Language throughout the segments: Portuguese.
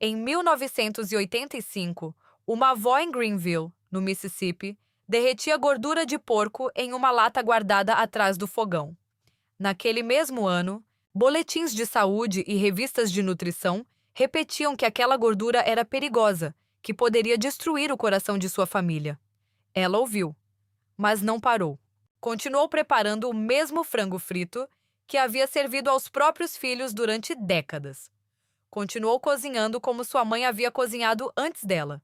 Em 1985, uma avó em Greenville, no Mississippi, derretia gordura de porco em uma lata guardada atrás do fogão. Naquele mesmo ano, boletins de saúde e revistas de nutrição repetiam que aquela gordura era perigosa, que poderia destruir o coração de sua família. Ela ouviu, mas não parou. Continuou preparando o mesmo frango frito que havia servido aos próprios filhos durante décadas. Continuou cozinhando como sua mãe havia cozinhado antes dela.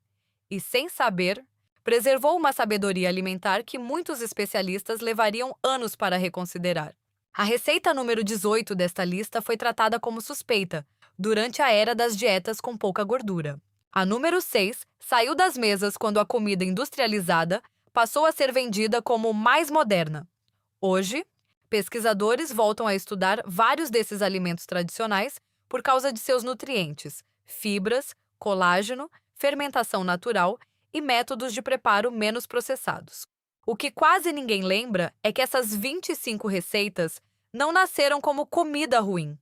E, sem saber, preservou uma sabedoria alimentar que muitos especialistas levariam anos para reconsiderar. A receita número 18 desta lista foi tratada como suspeita durante a era das dietas com pouca gordura. A número 6 saiu das mesas quando a comida industrializada passou a ser vendida como mais moderna. Hoje, pesquisadores voltam a estudar vários desses alimentos tradicionais por causa de seus nutrientes, fibras, colágeno, fermentação natural e métodos de preparo menos processados. O que quase ninguém lembra é que essas 25 receitas não nasceram como comida ruim.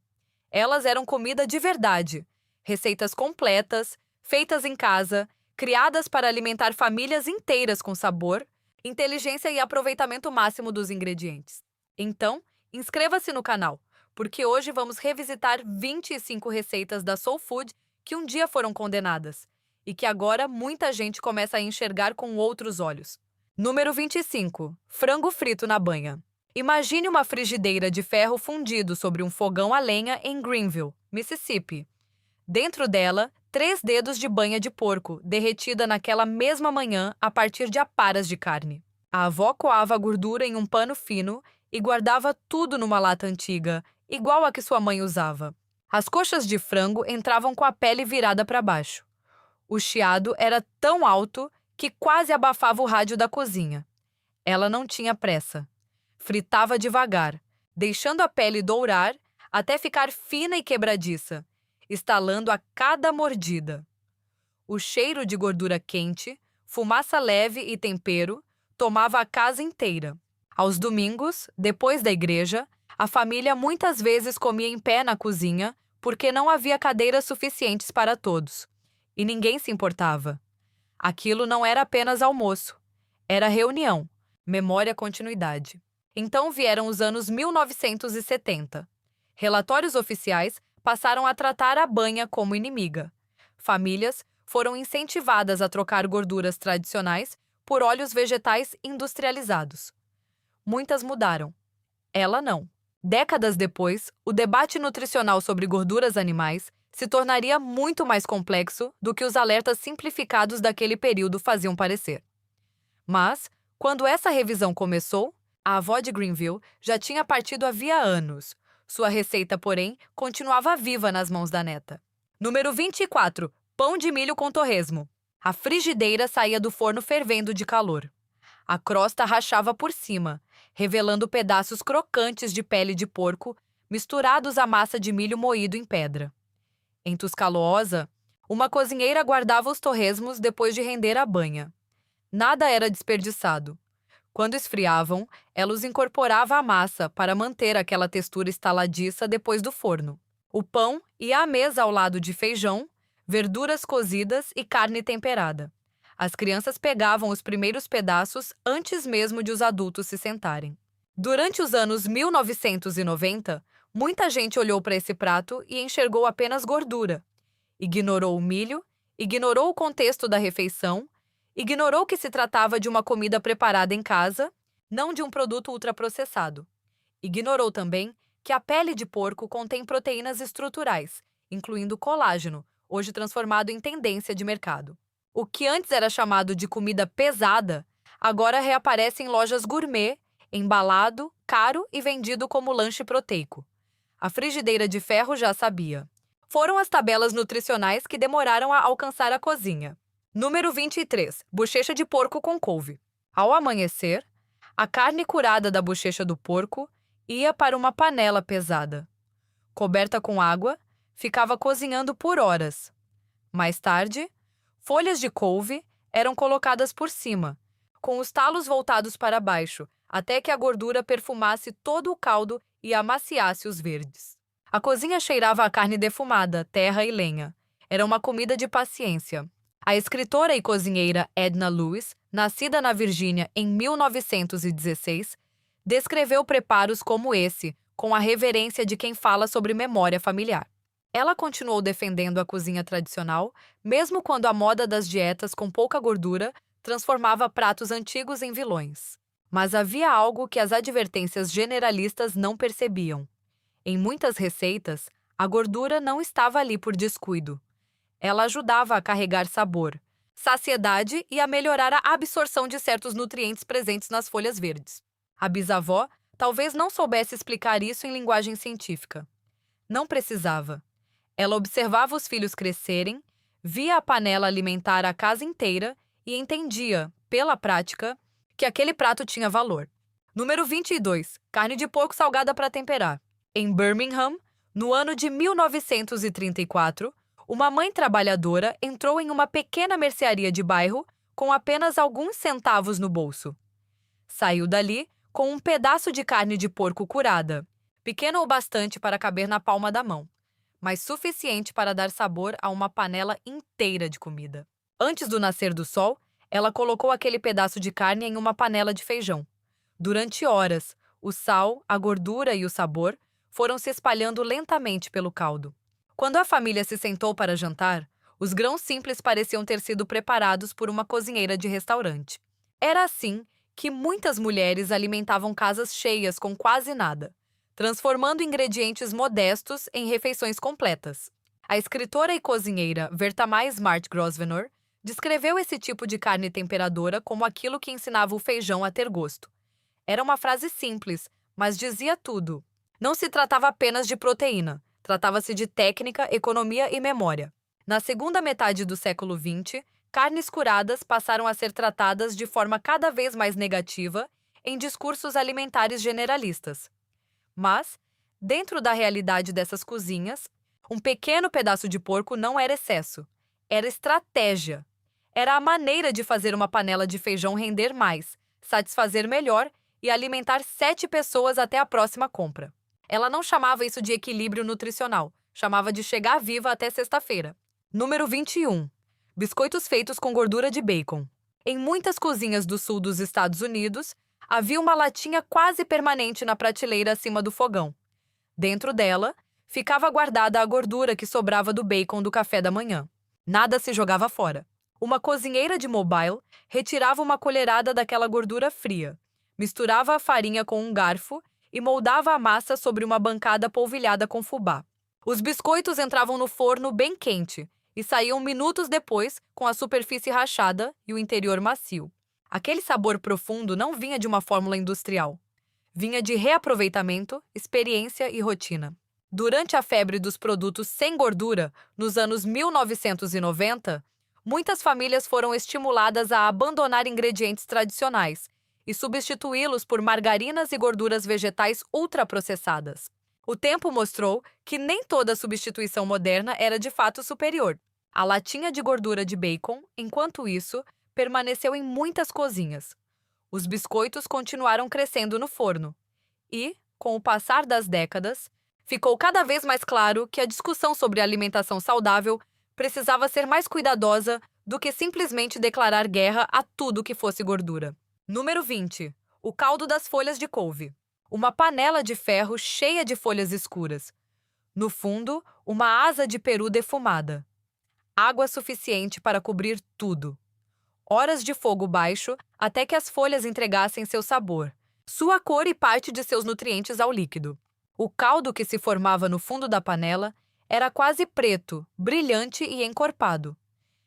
Elas eram comida de verdade, receitas completas, feitas em casa, criadas para alimentar famílias inteiras com sabor, inteligência e aproveitamento máximo dos ingredientes. Então, inscreva-se no canal, porque hoje vamos revisitar 25 receitas da Soul Food que um dia foram condenadas e que agora muita gente começa a enxergar com outros olhos. Número 25. Frango frito na banha. Imagine uma frigideira de ferro fundido sobre um fogão a lenha em Greenville, Mississippi. Dentro dela, 3 dedos de banha de porco, derretida naquela mesma manhã a partir de aparas de carne. A avó coava a gordura em um pano fino e guardava tudo numa lata antiga, igual a que sua mãe usava. As coxas de frango entravam com a pele virada para baixo. O chiado era tão alto que quase abafava o rádio da cozinha. Ela não tinha pressa. Fritava devagar, deixando a pele dourar até ficar fina e quebradiça, estalando a cada mordida. O cheiro de gordura quente, fumaça leve e tempero tomava a casa inteira. Aos domingos, depois da igreja, a família muitas vezes comia em pé na cozinha porque não havia cadeiras suficientes para todos. E ninguém se importava. Aquilo não era apenas almoço. Era reunião, memória continuidade. Então vieram os anos 1970. Relatórios oficiais passaram a tratar a banha como inimiga. Famílias foram incentivadas a trocar gorduras tradicionais por óleos vegetais industrializados. Muitas mudaram. Ela não. Décadas depois, o debate nutricional sobre gorduras animais se tornaria muito mais complexo do que os alertas simplificados daquele período faziam parecer. Mas, quando essa revisão começou, a avó de Greenville já tinha partido havia anos. Sua receita, porém, continuava viva nas mãos da neta. Número 24. Pão de milho com torresmo. A frigideira saía do forno fervendo de calor. A crosta rachava por cima, revelando pedaços crocantes de pele de porco misturados à massa de milho moído em pedra. Em Tuscaloosa, uma cozinheira guardava os torresmos depois de render a banha. Nada era desperdiçado. Quando esfriavam, ela os incorporava à massa para manter aquela textura estaladiça depois do forno. O pão ia à mesa ao lado de feijão, verduras cozidas e carne temperada. As crianças pegavam os primeiros pedaços antes mesmo de os adultos se sentarem. Durante os anos 1990, muita gente olhou para esse prato e enxergou apenas gordura. Ignorou o milho, ignorou o contexto da refeição, ignorou que se tratava de uma comida preparada em casa, não de um produto ultraprocessado. Ignorou também que a pele de porco contém proteínas estruturais, incluindo colágeno, hoje transformado em tendência de mercado. O que antes era chamado de comida pesada, agora reaparece em lojas gourmet, embalado, caro e vendido como lanche proteico. A frigideira de ferro já sabia. Foram as tabelas nutricionais que demoraram a alcançar a cozinha. Número 23. Bochecha de porco com couve. Ao amanhecer, a carne curada da bochecha do porco ia para uma panela pesada. Coberta com água, ficava cozinhando por horas. Mais tarde, folhas de couve eram colocadas por cima, com os talos voltados para baixo, até que a gordura perfumasse todo o caldo e amaciasse os verdes. A cozinha cheirava a carne defumada, terra e lenha. Era uma comida de paciência. A escritora e cozinheira Edna Lewis, nascida na Virgínia em 1916, descreveu preparos como esse, com a reverência de quem fala sobre memória familiar. Ela continuou defendendo a cozinha tradicional, mesmo quando a moda das dietas com pouca gordura transformava pratos antigos em vilões. Mas havia algo que as advertências generalistas não percebiam. Em muitas receitas, a gordura não estava ali por descuido. Ela ajudava a carregar sabor, saciedade e a melhorar a absorção de certos nutrientes presentes nas folhas verdes. A bisavó talvez não soubesse explicar isso em linguagem científica. Não precisava. Ela observava os filhos crescerem, via a panela alimentar a casa inteira e entendia, pela prática, que aquele prato tinha valor. Número 22. Carne de porco salgada para temperar. Em Birmingham, no ano de 1934, uma mãe trabalhadora entrou em uma pequena mercearia de bairro com apenas alguns centavos no bolso. Saiu dali com um pedaço de carne de porco curada, pequeno o bastante para caber na palma da mão, mas suficiente para dar sabor a uma panela inteira de comida. Antes do nascer do sol, ela colocou aquele pedaço de carne em uma panela de feijão. Durante horas, o sal, a gordura e o sabor foram se espalhando lentamente pelo caldo. Quando a família se sentou para jantar, os grãos simples pareciam ter sido preparados por uma cozinheira de restaurante. Era assim que muitas mulheres alimentavam casas cheias com quase nada, transformando ingredientes modestos em refeições completas. A escritora e cozinheira Vertamais Smart Grosvenor descreveu esse tipo de carne temperadora como aquilo que ensinava o feijão a ter gosto. Era uma frase simples, mas dizia tudo. Não se tratava apenas de proteína, tratava-se de técnica, economia e memória. Na segunda metade do século XX, carnes curadas passaram a ser tratadas de forma cada vez mais negativa em discursos alimentares generalistas. Mas, dentro da realidade dessas cozinhas, um pequeno pedaço de porco não era excesso, era estratégia. Era a maneira de fazer uma panela de feijão render mais, satisfazer melhor e alimentar 7 pessoas até a próxima compra. Ela não chamava isso de equilíbrio nutricional, chamava de chegar viva até sexta-feira. Número 21. Biscoitos feitos com gordura de bacon. Em muitas cozinhas do sul dos Estados Unidos, havia uma latinha quase permanente na prateleira acima do fogão. Dentro dela, ficava guardada a gordura que sobrava do bacon do café da manhã. Nada se jogava fora. Uma cozinheira de Mobile retirava uma colherada daquela gordura fria, misturava a farinha com um garfo e moldava a massa sobre uma bancada polvilhada com fubá. Os biscoitos entravam no forno bem quente e saíam minutos depois com a superfície rachada e o interior macio. Aquele sabor profundo não vinha de uma fórmula industrial. Vinha de reaproveitamento, experiência e rotina. Durante a febre dos produtos sem gordura, nos anos 1990, muitas famílias foram estimuladas a abandonar ingredientes tradicionais e substituí-los por margarinas e gorduras vegetais ultraprocessadas. O tempo mostrou que nem toda substituição moderna era de fato superior. A latinha de gordura de bacon, enquanto isso, permaneceu em muitas cozinhas. Os biscoitos continuaram crescendo no forno. E, com o passar das décadas, ficou cada vez mais claro que a discussão sobre alimentação saudável precisava ser mais cuidadosa do que simplesmente declarar guerra a tudo que fosse gordura. Número 20. O caldo das folhas de couve. Uma panela de ferro cheia de folhas escuras. No fundo, uma asa de peru defumada. Água suficiente para cobrir tudo. Horas de fogo baixo até que as folhas entregassem seu sabor, sua cor e parte de seus nutrientes ao líquido. O caldo que se formava no fundo da panela era quase preto, brilhante e encorpado.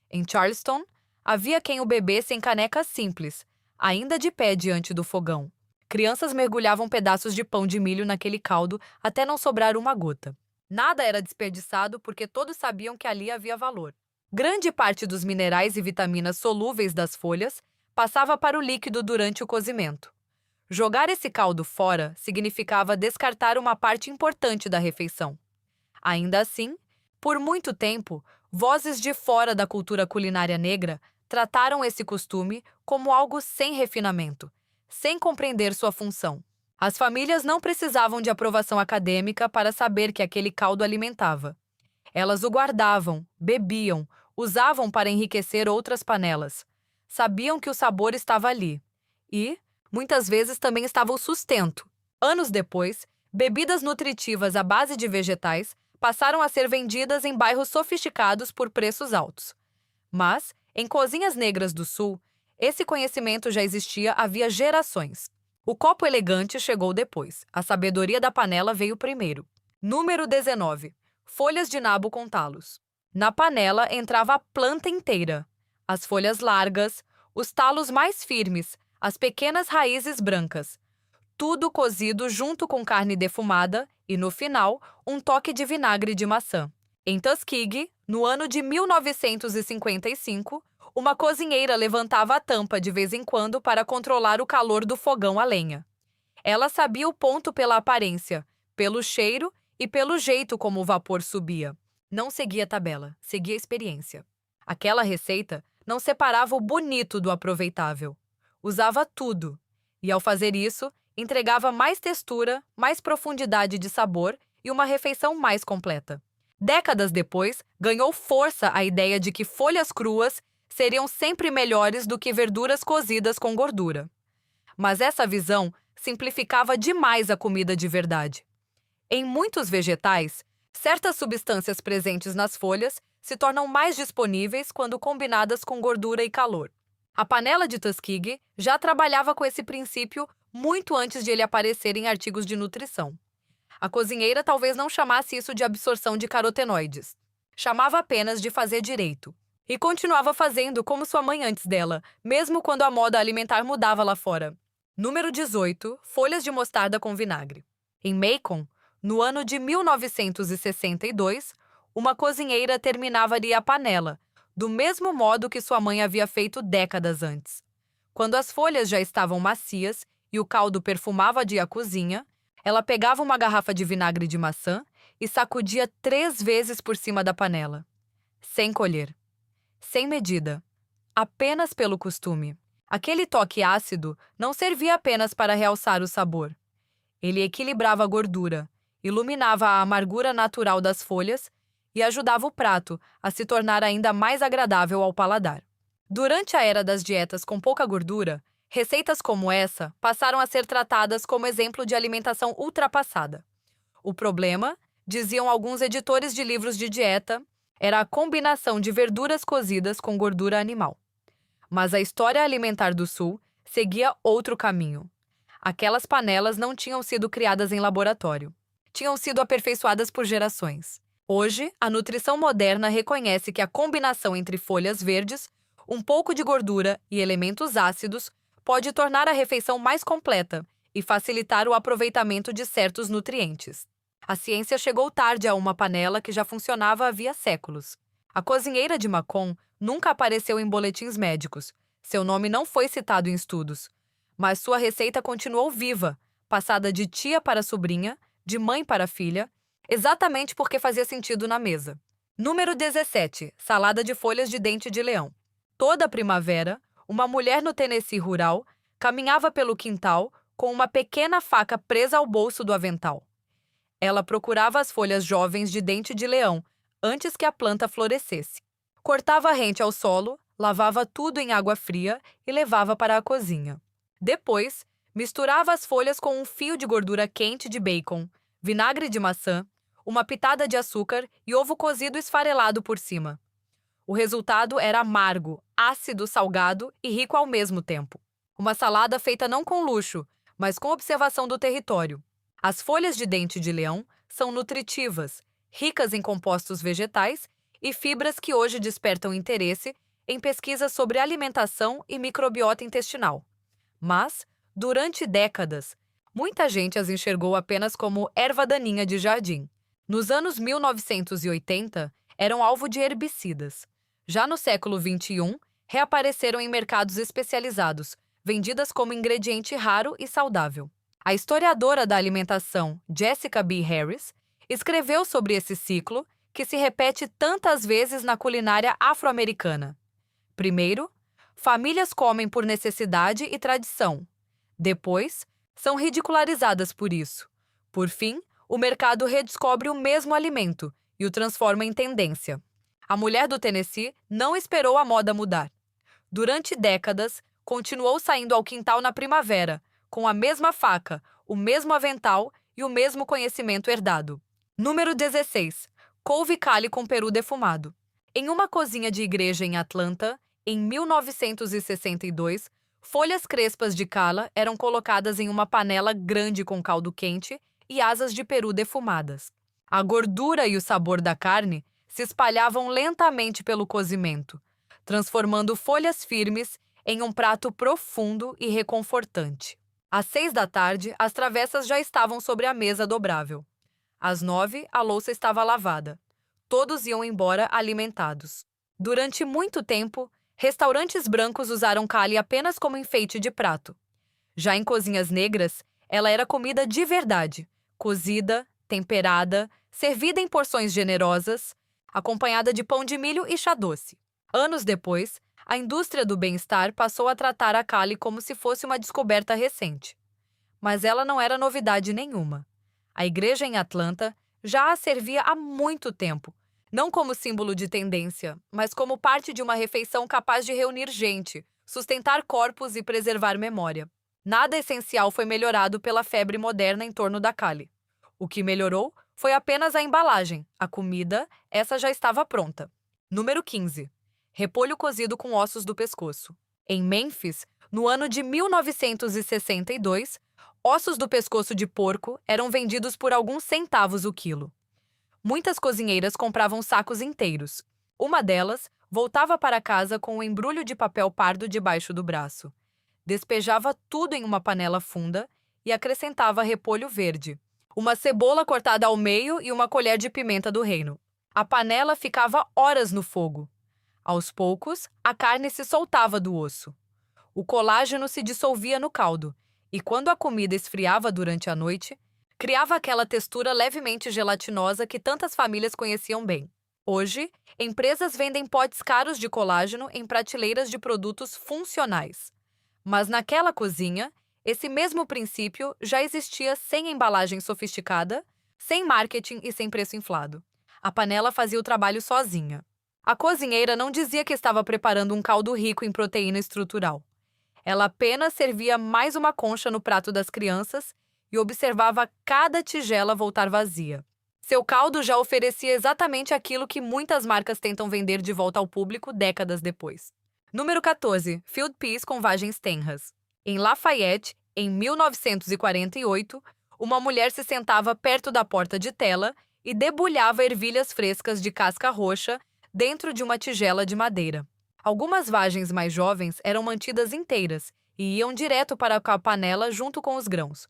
Em Charleston, havia quem o bebesse em canecas simples, ainda de pé diante do fogão. Crianças mergulhavam pedaços de pão de milho naquele caldo até não sobrar uma gota. Nada era desperdiçado porque todos sabiam que ali havia valor. Grande parte dos minerais e vitaminas solúveis das folhas passava para o líquido durante o cozimento. Jogar esse caldo fora significava descartar uma parte importante da refeição. Ainda assim, por muito tempo, vozes de fora da cultura culinária negra trataram esse costume como algo sem refinamento, sem compreender sua função. As famílias não precisavam de aprovação acadêmica para saber que aquele caldo alimentava. Elas o guardavam, bebiam, usavam para enriquecer outras panelas. Sabiam que o sabor estava ali. E, muitas vezes, também estava o sustento. Anos depois, bebidas nutritivas à base de vegetais passaram a ser vendidas em bairros sofisticados por preços altos. Mas, em cozinhas negras do Sul, esse conhecimento já existia havia gerações. O copo elegante chegou depois. A sabedoria da panela veio primeiro. Número 19. Folhas de nabo com talos. Na panela entrava a planta inteira. As folhas largas, os talos mais firmes, as pequenas raízes brancas. Tudo cozido junto com carne defumada e, no final, um toque de vinagre de maçã. Em Tuskegee, no ano de 1955, uma cozinheira levantava a tampa de vez em quando para controlar o calor do fogão a lenha. Ela sabia o ponto pela aparência, pelo cheiro e pelo jeito como o vapor subia. Não seguia tabela, seguia experiência. Aquela receita não separava o bonito do aproveitável. Usava tudo. E, ao fazer isso, entregava mais textura, mais profundidade de sabor e uma refeição mais completa. Décadas depois, ganhou força a ideia de que folhas cruas seriam sempre melhores do que verduras cozidas com gordura. Mas essa visão simplificava demais a comida de verdade. Em muitos vegetais, certas substâncias presentes nas folhas se tornam mais disponíveis quando combinadas com gordura e calor. A panela de Tuskegee já trabalhava com esse princípio muito antes de ele aparecer em artigos de nutrição. A cozinheira talvez não chamasse isso de absorção de carotenoides. Chamava apenas de fazer direito. E continuava fazendo como sua mãe antes dela, mesmo quando a moda alimentar mudava lá fora. Número 18. Folhas de mostarda com vinagre. Em Macon, no ano de 1962, uma cozinheira terminava-lhe a panela, do mesmo modo que sua mãe havia feito décadas antes. Quando as folhas já estavam macias e o caldo perfumava a cozinha, ela pegava uma garrafa de vinagre de maçã e sacudia 3 vezes por cima da panela. Sem colher. Sem medida. Apenas pelo costume. Aquele toque ácido não servia apenas para realçar o sabor. Ele equilibrava a gordura, iluminava a amargura natural das folhas e ajudava o prato a se tornar ainda mais agradável ao paladar. Durante a era das dietas com pouca gordura, receitas como essa passaram a ser tratadas como exemplo de alimentação ultrapassada. O problema, diziam alguns editores de livros de dieta, era a combinação de verduras cozidas com gordura animal. Mas a história alimentar do Sul seguia outro caminho. Aquelas panelas não tinham sido criadas em laboratório. Tinham sido aperfeiçoadas por gerações. Hoje, a nutrição moderna reconhece que a combinação entre folhas verdes, um pouco de gordura e elementos ácidos pode tornar a refeição mais completa e facilitar o aproveitamento de certos nutrientes. A ciência chegou tarde a uma panela que já funcionava havia séculos. A cozinheira de Macon nunca apareceu em boletins médicos. Seu nome não foi citado em estudos. Mas sua receita continuou viva, passada de tia para sobrinha, de mãe para filha, exatamente porque fazia sentido na mesa. Número 17. Salada de folhas de dente de leão. Toda primavera, uma mulher no Tennessee rural caminhava pelo quintal com uma pequena faca presa ao bolso do avental. Ela procurava as folhas jovens de dente de leão antes que a planta florescesse. Cortava rente ao solo, lavava tudo em água fria e levava para a cozinha. Depois, misturava as folhas com um fio de gordura quente de bacon, vinagre de maçã, uma pitada de açúcar e ovo cozido esfarelado por cima. O resultado era amargo, ácido, salgado e rico ao mesmo tempo. Uma salada feita não com luxo, mas com observação do território. As folhas de dente de leão são nutritivas, ricas em compostos vegetais e fibras que hoje despertam interesse em pesquisas sobre alimentação e microbiota intestinal. Mas, durante décadas, muita gente as enxergou apenas como erva daninha de jardim. Nos anos 1980, eram alvo de herbicidas. Já no século XXI, reapareceram em mercados especializados, vendidas como ingrediente raro e saudável. A historiadora da alimentação Jessica B. Harris escreveu sobre esse ciclo que se repete tantas vezes na culinária afro-americana. Primeiro, famílias comem por necessidade e tradição. Depois, são ridicularizadas por isso. Por fim, o mercado redescobre o mesmo alimento e o transforma em tendência. A mulher do Tennessee não esperou a moda mudar. Durante décadas, continuou saindo ao quintal na primavera, com a mesma faca, o mesmo avental e o mesmo conhecimento herdado. Número 16. Couve Cali com peru defumado. Em uma cozinha de igreja em Atlanta, em 1962, folhas crespas de cala eram colocadas em uma panela grande com caldo quente e asas de peru defumadas. A gordura e o sabor da carne se espalhavam lentamente pelo cozimento, transformando folhas firmes em um prato profundo e reconfortante. Às 6 da tarde, as travessas já estavam sobre a mesa dobrável. Às 9, a louça estava lavada. Todos iam embora alimentados. Durante muito tempo, restaurantes brancos usaram cali apenas como enfeite de prato. Já em cozinhas negras, ela era comida de verdade, cozida, temperada, servida em porções generosas, acompanhada de pão de milho e chá doce. Anos depois, a indústria do bem-estar passou a tratar a cali como se fosse uma descoberta recente. Mas ela não era novidade nenhuma. A igreja em Atlanta já a servia há muito tempo, não como símbolo de tendência, mas como parte de uma refeição capaz de reunir gente, sustentar corpos e preservar memória. Nada essencial foi melhorado pela febre moderna em torno da cali. O que melhorou foi apenas a embalagem. A comida, essa já estava pronta. Número 15. Repolho cozido com ossos do pescoço. Em Memphis, no ano de 1962, ossos do pescoço de porco eram vendidos por alguns centavos o quilo. Muitas cozinheiras compravam sacos inteiros. Uma delas voltava para casa com um embrulho de papel pardo debaixo do braço. Despejava tudo em uma panela funda e acrescentava repolho verde, uma cebola cortada ao meio e uma colher de pimenta do reino. A panela ficava horas no fogo. Aos poucos, a carne se soltava do osso. O colágeno se dissolvia no caldo, e quando a comida esfriava durante a noite, criava aquela textura levemente gelatinosa que tantas famílias conheciam bem. Hoje, empresas vendem potes caros de colágeno em prateleiras de produtos funcionais. Mas naquela cozinha, esse mesmo princípio já existia sem embalagem sofisticada, sem marketing e sem preço inflado. A panela fazia o trabalho sozinha. A cozinheira não dizia que estava preparando um caldo rico em proteína estrutural. Ela apenas servia mais uma concha no prato das crianças e observava cada tigela voltar vazia. Seu caldo já oferecia exatamente aquilo que muitas marcas tentam vender de volta ao público décadas depois. Número 14. Field Peas com vagens tenras. Em Lafayette, em 1948, uma mulher se sentava perto da porta de tela e debulhava ervilhas frescas de casca roxa dentro de uma tigela de madeira. Algumas vagens mais jovens eram mantidas inteiras e iam direto para a panela junto com os grãos.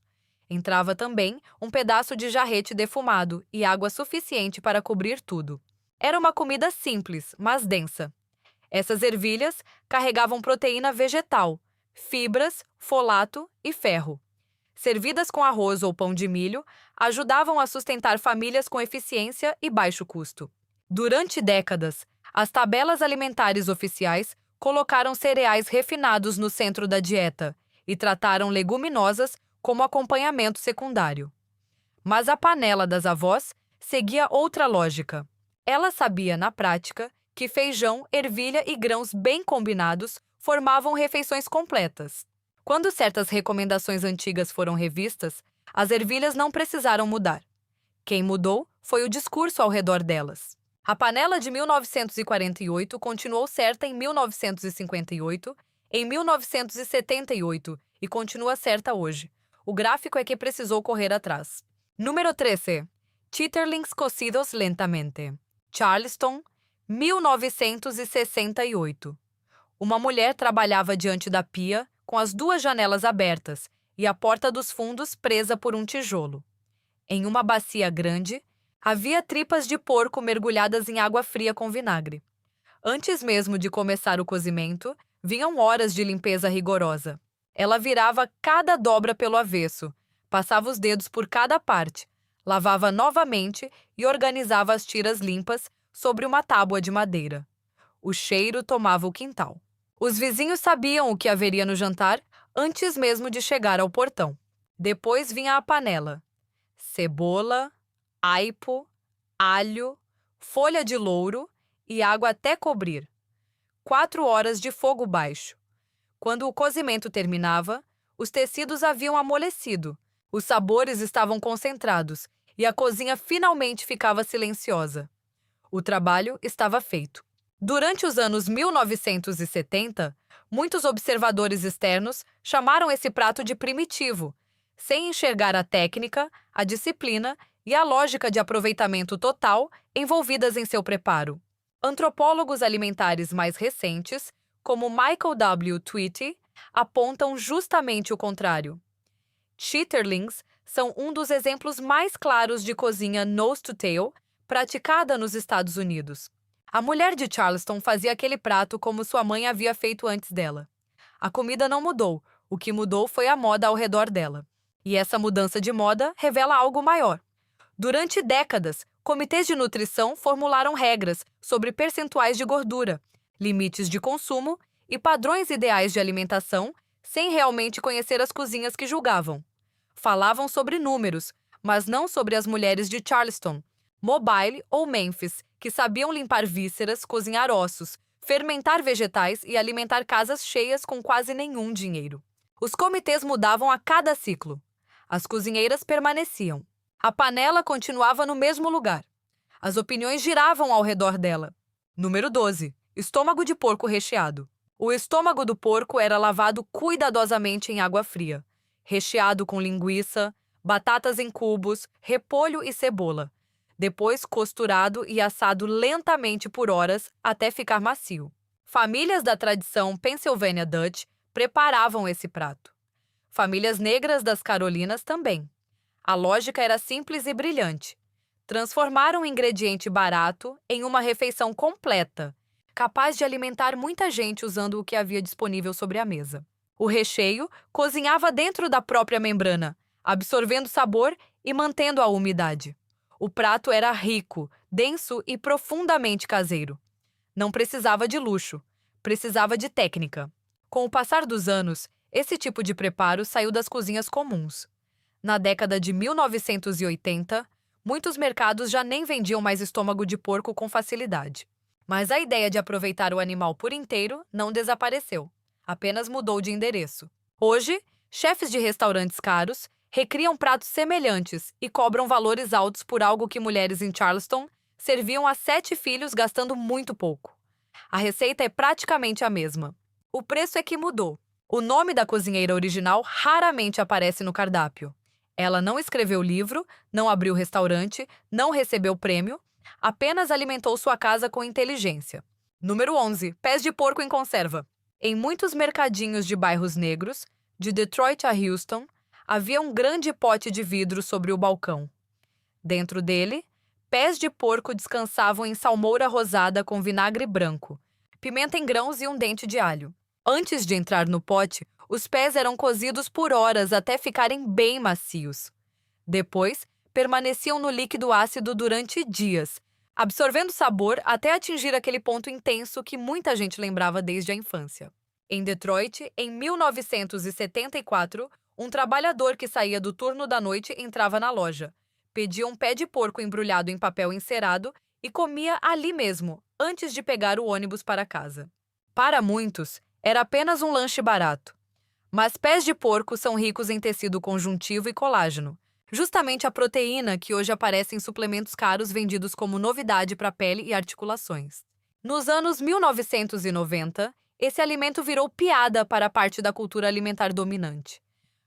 Entrava também um pedaço de jarrete defumado e água suficiente para cobrir tudo. Era uma comida simples, mas densa. Essas ervilhas carregavam proteína vegetal, fibras, folato e ferro. Servidas com arroz ou pão de milho, ajudavam a sustentar famílias com eficiência e baixo custo. Durante décadas, as tabelas alimentares oficiais colocaram cereais refinados no centro da dieta e trataram leguminosas como acompanhamento secundário. Mas a panela das avós seguia outra lógica. Ela sabia, na prática, que feijão, ervilha e grãos bem combinados formavam refeições completas. Quando certas recomendações antigas foram revistas, as ervilhas não precisaram mudar. Quem mudou foi o discurso ao redor delas. A panela de 1948 continuou certa em 1958, em 1978 e continua certa hoje. O gráfico é que precisou correr atrás. Número 13. Chitterlings cocidos lentamente. Charleston, 1968. Uma mulher trabalhava diante da pia, com as duas janelas abertas e a porta dos fundos presa por um tijolo. Em uma bacia grande, havia tripas de porco mergulhadas em água fria com vinagre. Antes mesmo de começar o cozimento, vinham horas de limpeza rigorosa. Ela virava cada dobra pelo avesso, passava os dedos por cada parte, lavava novamente e organizava as tiras limpas sobre uma tábua de madeira. O cheiro tomava o quintal. Os vizinhos sabiam o que haveria no jantar antes mesmo de chegar ao portão. Depois vinha a panela. Cebola, aipo, alho, folha de louro e água até cobrir. 4 horas de fogo baixo. Quando o cozimento terminava, os tecidos haviam amolecido, os sabores estavam concentrados e a cozinha finalmente ficava silenciosa. O trabalho estava feito. Durante os anos 1970, muitos observadores externos chamaram esse prato de primitivo, sem enxergar a técnica, a disciplina e a lógica de aproveitamento total envolvidas em seu preparo. Antropólogos alimentares mais recentes, como Michael W. Tweety, apontam justamente o contrário. Chitterlings são um dos exemplos mais claros de cozinha nose-to-tail praticada nos Estados Unidos. A mulher de Charleston fazia aquele prato como sua mãe havia feito antes dela. A comida não mudou, o que mudou foi a moda ao redor dela. E essa mudança de moda revela algo maior. Durante décadas, comitês de nutrição formularam regras sobre percentuais de gordura, limites de consumo e padrões ideais de alimentação, sem realmente conhecer as cozinhas que julgavam. Falavam sobre números, mas não sobre as mulheres de Charleston, Mobile ou Memphis, que sabiam limpar vísceras, cozinhar ossos, fermentar vegetais e alimentar casas cheias com quase nenhum dinheiro. Os comitês mudavam a cada ciclo. As cozinheiras permaneciam. A panela continuava no mesmo lugar. As opiniões giravam ao redor dela. Número 12. Estômago de porco recheado. O estômago do porco era lavado cuidadosamente em água fria, recheado com linguiça, batatas em cubos, repolho e cebola. Depois costurado e assado lentamente por horas até ficar macio. Famílias da tradição Pennsylvania Dutch preparavam esse prato. Famílias negras das Carolinas também. A lógica era simples e brilhante. Transformar um ingrediente barato em uma refeição completa, capaz de alimentar muita gente usando o que havia disponível sobre a mesa. O recheio cozinhava dentro da própria membrana, absorvendo sabor e mantendo a umidade. O prato era rico, denso e profundamente caseiro. Não precisava de luxo, precisava de técnica. Com o passar dos anos, esse tipo de preparo saiu das cozinhas comuns. Na década de 1980, muitos mercados já nem vendiam mais estômago de porco com facilidade. Mas a ideia de aproveitar o animal por inteiro não desapareceu, apenas mudou de endereço. Hoje, chefes de restaurantes caros recriam pratos semelhantes e cobram valores altos por algo que mulheres em Charleston serviam a 7 filhos gastando muito pouco. A receita é praticamente a mesma. O preço é que mudou. O nome da cozinheira original raramente aparece no cardápio. Ela não escreveu livro, não abriu restaurante, não recebeu prêmio, apenas alimentou sua casa com inteligência. Número 11. Pés de porco em conserva. Em muitos mercadinhos de bairros negros, de Detroit a Houston, havia um grande pote de vidro sobre o balcão. Dentro dele, pés de porco descansavam em salmoura rosada com vinagre branco, pimenta em grãos e um dente de alho. Antes de entrar no pote, os pés eram cozidos por horas até ficarem bem macios. Depois, permaneciam no líquido ácido durante dias, absorvendo sabor até atingir aquele ponto intenso que muita gente lembrava desde a infância. Em Detroit, em 1974, um trabalhador que saía do turno da noite entrava na loja, pedia um pé de porco embrulhado em papel encerado e comia ali mesmo, antes de pegar o ônibus para casa. Para muitos, era apenas um lanche barato. Mas pés de porco são ricos em tecido conjuntivo e colágeno, justamente a proteína que hoje aparece em suplementos caros vendidos como novidade para pele e articulações. Nos anos 1990, esse alimento virou piada para a parte da cultura alimentar dominante.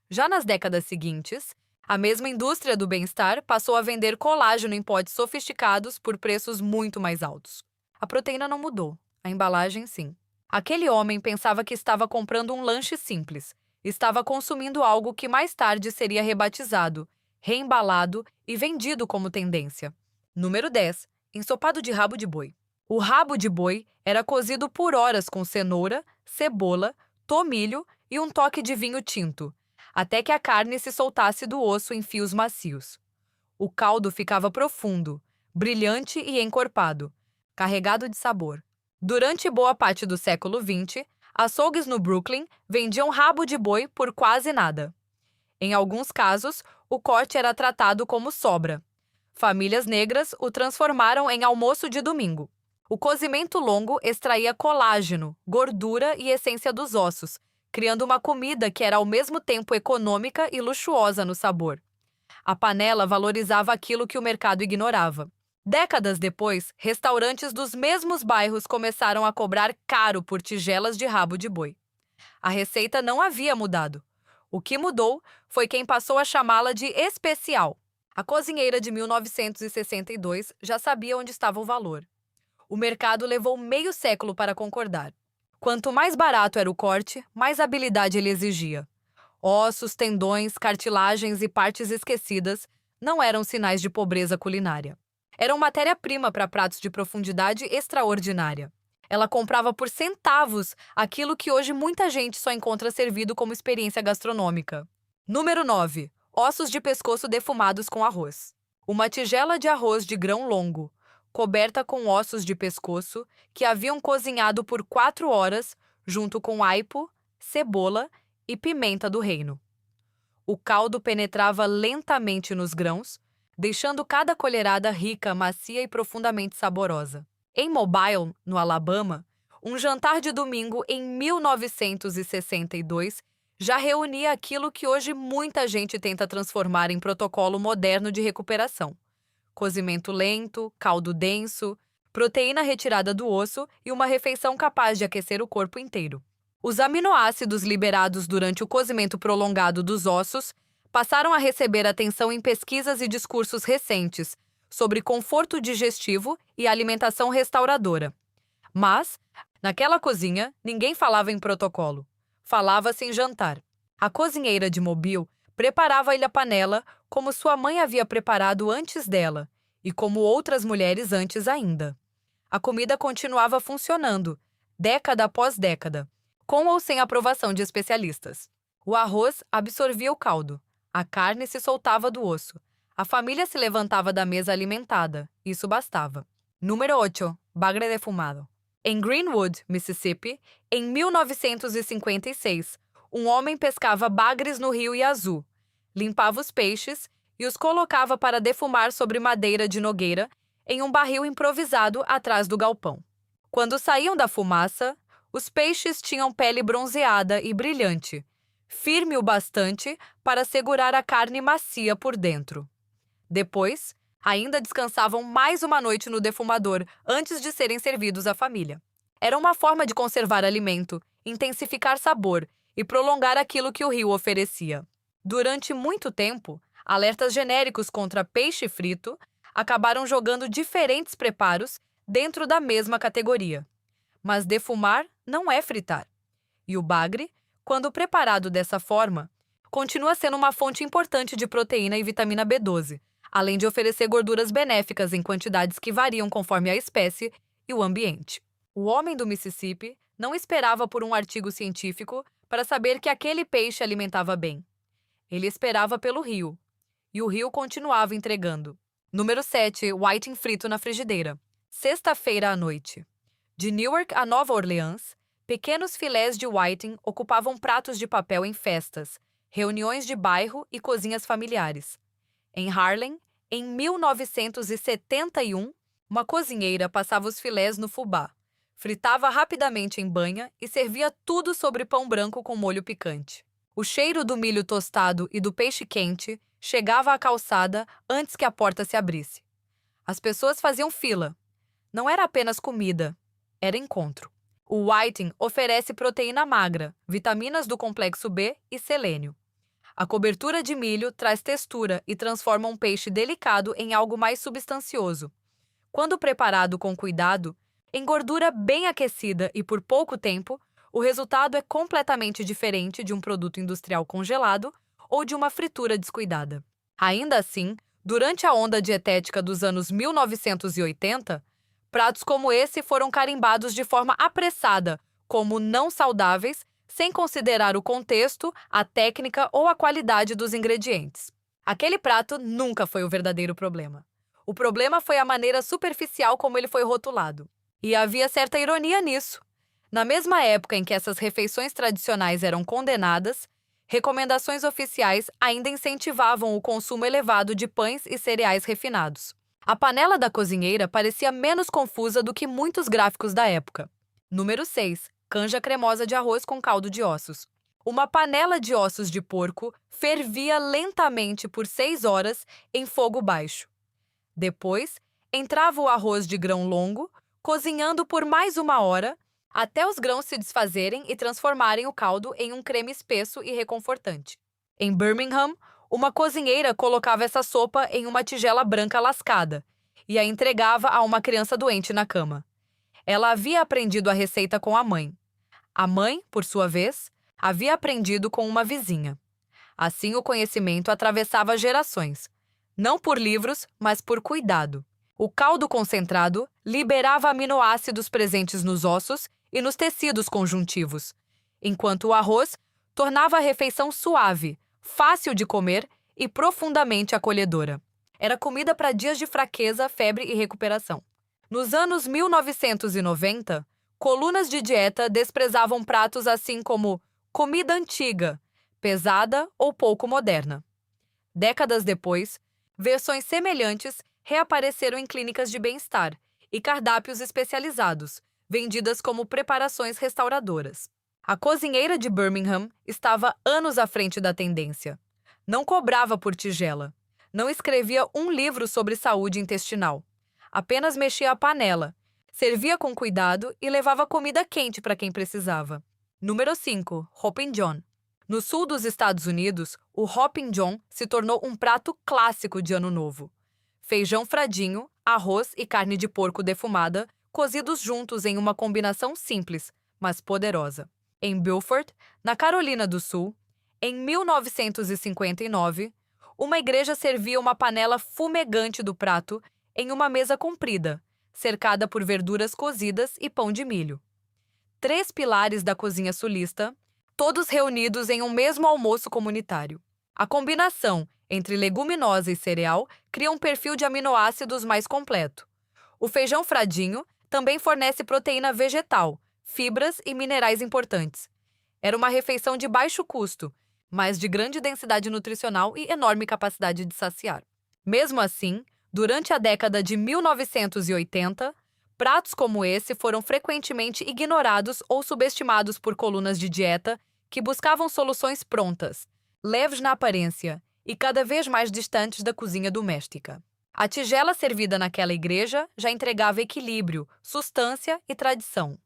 Já nas décadas seguintes, a mesma indústria do bem-estar passou a vender colágeno em potes sofisticados por preços muito mais altos. A proteína não mudou, a embalagem sim. Aquele homem pensava que estava comprando um lanche simples. Estava consumindo algo que mais tarde seria rebatizado, reembalado e vendido como tendência. Número 10. Ensopado de rabo de boi. O rabo de boi era cozido por horas com cenoura, cebola, tomilho e um toque de vinho tinto, até que a carne se soltasse do osso em fios macios. O caldo ficava profundo, brilhante e encorpado, carregado de sabor. Durante boa parte do século XX, açougues no Brooklyn vendiam rabo de boi por quase nada. Em alguns casos, o corte era tratado como sobra. Famílias negras o transformaram em almoço de domingo. O cozimento longo extraía colágeno, gordura e essência dos ossos, criando uma comida que era ao mesmo tempo econômica e luxuosa no sabor. A panela valorizava aquilo que o mercado ignorava. Décadas depois, restaurantes dos mesmos bairros começaram a cobrar caro por tigelas de rabo de boi. A receita não havia mudado. O que mudou foi quem passou a chamá-la de especial. A cozinheira de 1962 já sabia onde estava o valor. O mercado levou meio século para concordar. Quanto mais barato era o corte, mais habilidade ele exigia. Ossos, tendões, cartilagens e partes esquecidas não eram sinais de pobreza culinária. Eram matéria-prima para pratos de profundidade extraordinária. Ela comprava por centavos aquilo que hoje muita gente só encontra servido como experiência gastronômica. Número 9. Ossos de pescoço defumados com arroz. Uma tigela de arroz de grão longo, coberta com ossos de pescoço que haviam cozinhado por 4 horas, junto com aipo, cebola e pimenta do reino. O caldo penetrava lentamente nos grãos, deixando cada colherada rica, macia e profundamente saborosa. Em Mobile, no Alabama, um jantar de domingo em 1962 já reunia aquilo que hoje muita gente tenta transformar em protocolo moderno de recuperação: cozimento lento, caldo denso, proteína retirada do osso e uma refeição capaz de aquecer o corpo inteiro. Os aminoácidos liberados durante o cozimento prolongado dos ossos passaram a receber atenção em pesquisas e discursos recentes sobre conforto digestivo e alimentação restauradora. Mas, naquela cozinha, ninguém falava em protocolo. Falava-se em jantar. A cozinheira de Mobile preparava-lhe a panela como sua mãe havia preparado antes dela e como outras mulheres antes ainda. A comida continuava funcionando, década após década, com ou sem aprovação de especialistas. O arroz absorvia o caldo, a carne se soltava do osso, a família se levantava da mesa alimentada, isso bastava. Número 8. Bagre defumado. Em Greenwood, Mississippi, em 1956, um homem pescava bagres no rio Yazoo, limpava os peixes e os colocava para defumar sobre madeira de nogueira em um barril improvisado atrás do galpão. Quando saíam da fumaça, os peixes tinham pele bronzeada e brilhante, firme o bastante para segurar a carne macia por dentro. Depois, ainda descansavam mais uma noite no defumador antes de serem servidos à família. Era uma forma de conservar alimento, intensificar sabor e prolongar aquilo que o rio oferecia. Durante muito tempo, alertas genéricos contra peixe frito acabaram jogando diferentes preparos dentro da mesma categoria. Mas defumar não é fritar. E o bagre, quando preparado dessa forma, continua sendo uma fonte importante de proteína e vitamina B12, além de oferecer gorduras benéficas em quantidades que variam conforme a espécie e o ambiente. O homem do Mississippi não esperava por um artigo científico para saber que aquele peixe alimentava bem. Ele esperava pelo rio. E o rio continuava entregando. Número 7. Whiting frito na frigideira. Sexta-feira à noite. De Newark a Nova Orleans, pequenos filés de whiting ocupavam pratos de papel em festas, reuniões de bairro e cozinhas familiares. Em Harlem, em 1971, uma cozinheira passava os filés no fubá, fritava rapidamente em banha e servia tudo sobre pão branco com molho picante. O cheiro do milho tostado e do peixe quente chegava à calçada antes que a porta se abrisse. As pessoas faziam fila. Não era apenas comida, era encontro. O whiting oferece proteína magra, vitaminas do complexo B e selênio. A cobertura de milho traz textura e transforma um peixe delicado em algo mais substancioso. Quando preparado com cuidado, em gordura bem aquecida e por pouco tempo, o resultado é completamente diferente de um produto industrial congelado ou de uma fritura descuidada. Ainda assim, durante a onda dietética dos anos 1980, pratos como esse foram carimbados de forma apressada como não saudáveis, sem considerar o contexto, a técnica ou a qualidade dos ingredientes. Aquele prato nunca foi o verdadeiro problema. O problema foi a maneira superficial como ele foi rotulado. E havia certa ironia nisso. Na mesma época em que essas refeições tradicionais eram condenadas, recomendações oficiais ainda incentivavam o consumo elevado de pães e cereais refinados. A panela da cozinheira parecia menos confusa do que muitos gráficos da época. Número 6. Canja cremosa de arroz com caldo de ossos. Uma panela de ossos de porco fervia lentamente por 6 horas em fogo baixo. Depois, entrava o arroz de grão longo, cozinhando por mais 1 hora, até os grãos se desfazerem e transformarem o caldo em um creme espesso e reconfortante. Em Birmingham, uma cozinheira colocava essa sopa em uma tigela branca lascada e a entregava a uma criança doente na cama. Ela havia aprendido a receita com a mãe. A mãe, por sua vez, havia aprendido com uma vizinha. Assim, o conhecimento atravessava gerações, não por livros, mas por cuidado. O caldo concentrado liberava aminoácidos presentes nos ossos e nos tecidos conjuntivos, enquanto o arroz tornava a refeição suave, fácil de comer e profundamente acolhedora. Era comida para dias de fraqueza, febre e recuperação. Nos anos 1990, colunas de dieta desprezavam pratos assim como comida antiga, pesada ou pouco moderna. Décadas depois, versões semelhantes reapareceram em clínicas de bem-estar e cardápios especializados, vendidas como preparações restauradoras. A cozinheira de Birmingham estava anos à frente da tendência. Não cobrava por tigela. Não escrevia um livro sobre saúde intestinal. Apenas mexia a panela, servia com cuidado e levava comida quente para quem precisava. Número 5. Hoppin' John. No sul dos Estados Unidos, o Hoppin' John se tornou um prato clássico de Ano Novo. Feijão fradinho, arroz e carne de porco defumada, cozidos juntos em uma combinação simples, mas poderosa. Em Beaufort, na Carolina do Sul, em 1959, uma igreja servia uma panela fumegante do prato em uma mesa comprida, cercada por verduras cozidas e pão de milho. 3 pilares da cozinha sulista, todos reunidos em um mesmo almoço comunitário. A combinação entre leguminosa e cereal cria um perfil de aminoácidos mais completo. O feijão fradinho também fornece proteína vegetal, fibras e minerais importantes. Era uma refeição de baixo custo, mas de grande densidade nutricional e enorme capacidade de saciar. Mesmo assim, durante a década de 1980, pratos como esse foram frequentemente ignorados ou subestimados por colunas de dieta que buscavam soluções prontas, leves na aparência e cada vez mais distantes da cozinha doméstica. A tigela servida naquela igreja já entregava equilíbrio, sustância e tradição.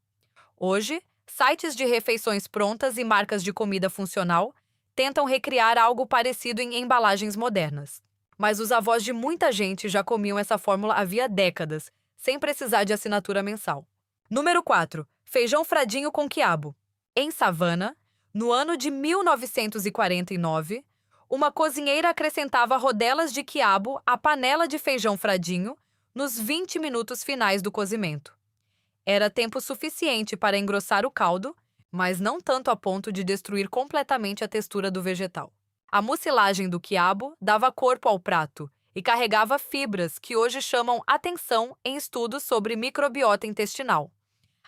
Hoje, sites de refeições prontas e marcas de comida funcional tentam recriar algo parecido em embalagens modernas. Mas os avós de muita gente já comiam essa fórmula havia décadas, sem precisar de assinatura mensal. Número 4. Feijão fradinho com quiabo. Em Savannah, no ano de 1949, uma cozinheira acrescentava rodelas de quiabo à panela de feijão fradinho nos 20 minutos finais do cozimento. Era tempo suficiente para engrossar o caldo, mas não tanto a ponto de destruir completamente a textura do vegetal. A mucilagem do quiabo dava corpo ao prato e carregava fibras que hoje chamam atenção em estudos sobre microbiota intestinal.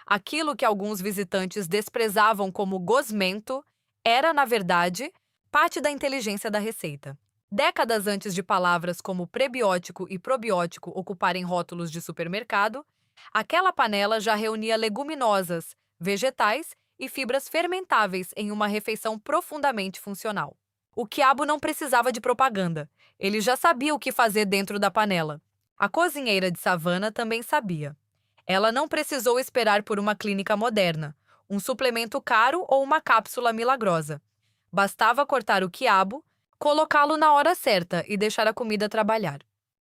Aquilo que alguns visitantes desprezavam como gosmento era, na verdade, parte da inteligência da receita. Décadas antes de palavras como prebiótico e probiótico ocuparem rótulos de supermercado, aquela panela já reunia leguminosas, vegetais e fibras fermentáveis em uma refeição profundamente funcional. O quiabo não precisava de propaganda. Ele já sabia o que fazer dentro da panela. A cozinheira de Savannah também sabia. Ela não precisou esperar por uma clínica moderna, um suplemento caro ou uma cápsula milagrosa. Bastava cortar o quiabo, colocá-lo na hora certa e deixar a comida trabalhar.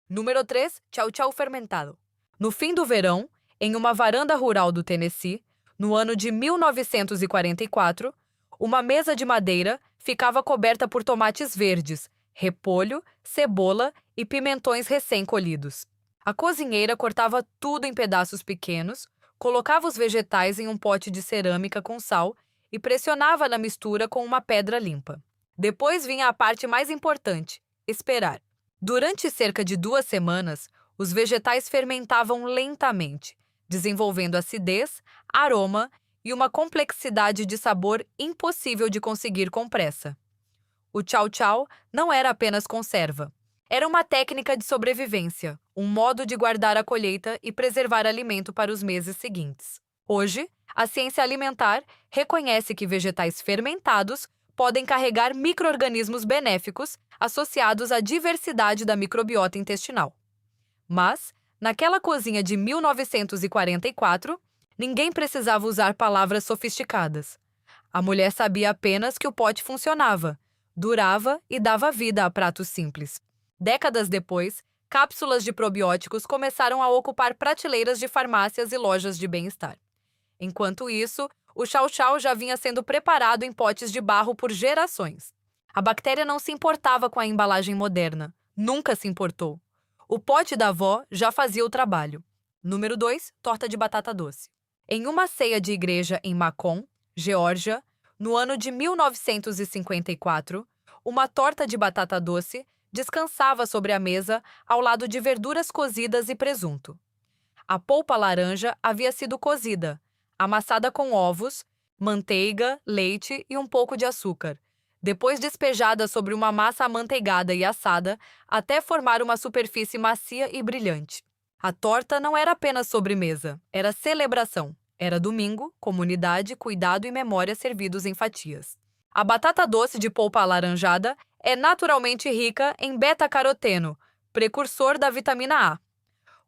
Número 3. Tchau-tchau fermentado. No fim do verão, em uma varanda rural do Tennessee, no ano de 1944, uma mesa de madeira ficava coberta por tomates verdes, repolho, cebola e pimentões recém-colhidos. A cozinheira cortava tudo em pedaços pequenos, colocava os vegetais em um pote de cerâmica com sal e pressionava na mistura com uma pedra limpa. Depois vinha a parte mais importante: esperar. Durante cerca de 2 semanas, os vegetais fermentavam lentamente, desenvolvendo acidez, aroma e uma complexidade de sabor impossível de conseguir com pressa. O tchau-tchau não era apenas conserva. Era uma técnica de sobrevivência, um modo de guardar a colheita e preservar alimento para os meses seguintes. Hoje, a ciência alimentar reconhece que vegetais fermentados podem carregar micro-organismos benéficos associados à diversidade da microbiota intestinal. Mas, naquela cozinha de 1944, ninguém precisava usar palavras sofisticadas. A mulher sabia apenas que o pote funcionava, durava e dava vida a pratos simples. Décadas depois, cápsulas de probióticos começaram a ocupar prateleiras de farmácias e lojas de bem-estar. Enquanto isso, o chau-chau já vinha sendo preparado em potes de barro por gerações. A bactéria não se importava com a embalagem moderna. Nunca se importou. O pote da avó já fazia o trabalho. Número 2, torta de batata doce. Em uma ceia de igreja em Macon, Geórgia, no ano de 1954, uma torta de batata doce descansava sobre a mesa ao lado de verduras cozidas e presunto. A polpa laranja havia sido cozida, amassada com ovos, manteiga, leite e um pouco de açúcar, depois despejada sobre uma massa amanteigada e assada até formar uma superfície macia e brilhante. A torta não era apenas sobremesa, era celebração. Era domingo, comunidade, cuidado e memória servidos em fatias. A batata doce de polpa alaranjada é naturalmente rica em beta-caroteno, precursor da vitamina A.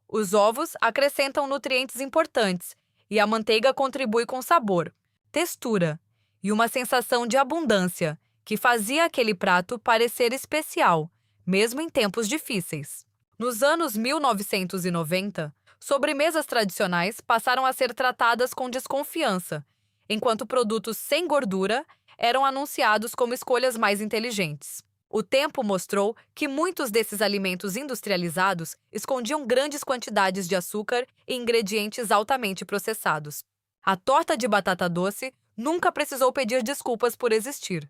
Os ovos acrescentam nutrientes importantes e a manteiga contribui com sabor, textura e uma sensação de abundância que fazia aquele prato parecer especial, mesmo em tempos difíceis. Nos anos 1990, sobremesas tradicionais passaram a ser tratadas com desconfiança, enquanto produtos sem gordura eram anunciados como escolhas mais inteligentes. O tempo mostrou que muitos desses alimentos industrializados escondiam grandes quantidades de açúcar e ingredientes altamente processados. A torta de batata doce nunca precisou pedir desculpas por existir.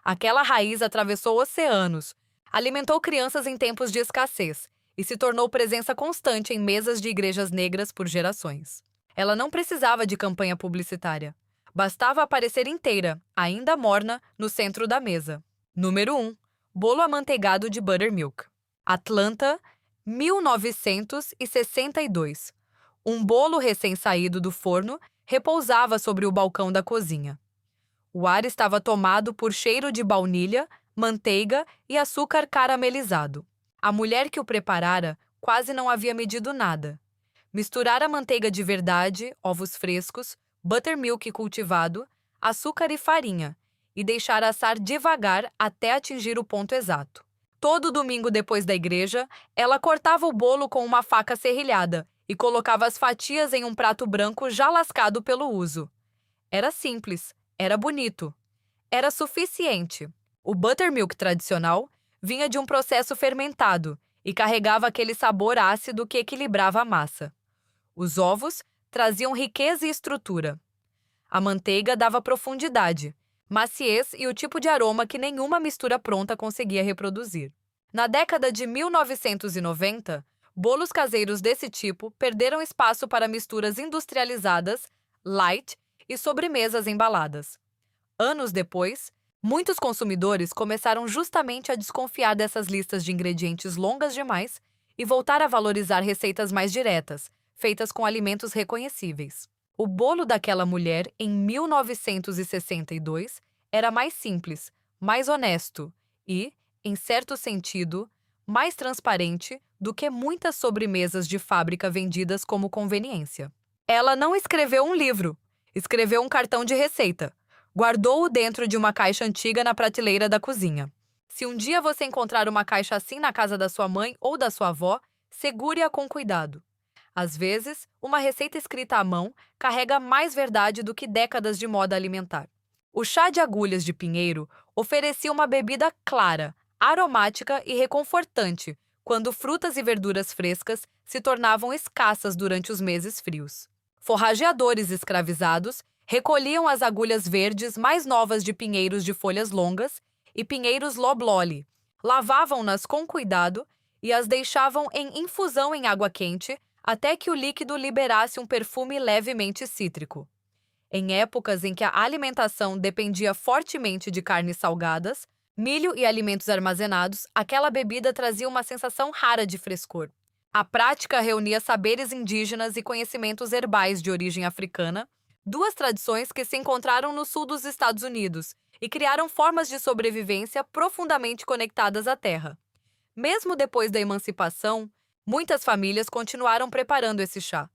Aquela raiz atravessou oceanos, alimentou crianças em tempos de escassez e se tornou presença constante em mesas de igrejas negras por gerações. Ela não precisava de campanha publicitária. Bastava aparecer inteira, ainda morna, no centro da mesa. Número 1. Bolo amanteigado de buttermilk. Atlanta, 1962. Um bolo recém-saído do forno repousava sobre o balcão da cozinha. O ar estava tomado por cheiro de baunilha, manteiga e açúcar caramelizado. A mulher que o preparara quase não havia medido nada. Misturara manteiga de verdade, ovos frescos, buttermilk cultivado, açúcar e farinha, e deixar assar devagar até atingir o ponto exato. Todo domingo depois da igreja, ela cortava o bolo com uma faca serrilhada e colocava as fatias em um prato branco já lascado pelo uso. Era simples, era bonito, era suficiente. O buttermilk tradicional vinha de um processo fermentado e carregava aquele sabor ácido que equilibrava a massa. Os ovos traziam riqueza e estrutura. A manteiga dava profundidade, maciez e o tipo de aroma que nenhuma mistura pronta conseguia reproduzir. Na década de 1990, bolos caseiros desse tipo perderam espaço para misturas industrializadas, light e sobremesas embaladas. Anos depois, muitos consumidores começaram justamente a desconfiar dessas listas de ingredientes longas demais e voltar a valorizar receitas mais diretas, feitas com alimentos reconhecíveis. O bolo daquela mulher, em 1962, era mais simples, mais honesto e, em certo sentido, mais transparente do que muitas sobremesas de fábrica vendidas como conveniência. Ela não escreveu um livro, escreveu um cartão de receita. Guardou-o dentro de uma caixa antiga na prateleira da cozinha. Se um dia você encontrar uma caixa assim na casa da sua mãe ou da sua avó, segure-a com cuidado. Às vezes, uma receita escrita à mão carrega mais verdade do que décadas de moda alimentar. O chá de agulhas de pinheiro oferecia uma bebida clara, aromática e reconfortante, quando frutas e verduras frescas se tornavam escassas durante os meses frios. Forrageadores escravizados recolhiam as agulhas verdes mais novas de pinheiros de folhas longas e pinheiros loblolly, lavavam-nas com cuidado e as deixavam em infusão em água quente até que o líquido liberasse um perfume levemente cítrico. Em épocas em que a alimentação dependia fortemente de carnes salgadas, Milho e alimentos armazenados, aquela bebida trazia uma sensação rara de frescor. A prática reunia saberes indígenas e conhecimentos herbais de origem africana, duas tradições que se encontraram no sul dos Estados Unidos e criaram formas de sobrevivência profundamente conectadas à terra. Mesmo depois da emancipação, muitas famílias continuaram preparando esse chá,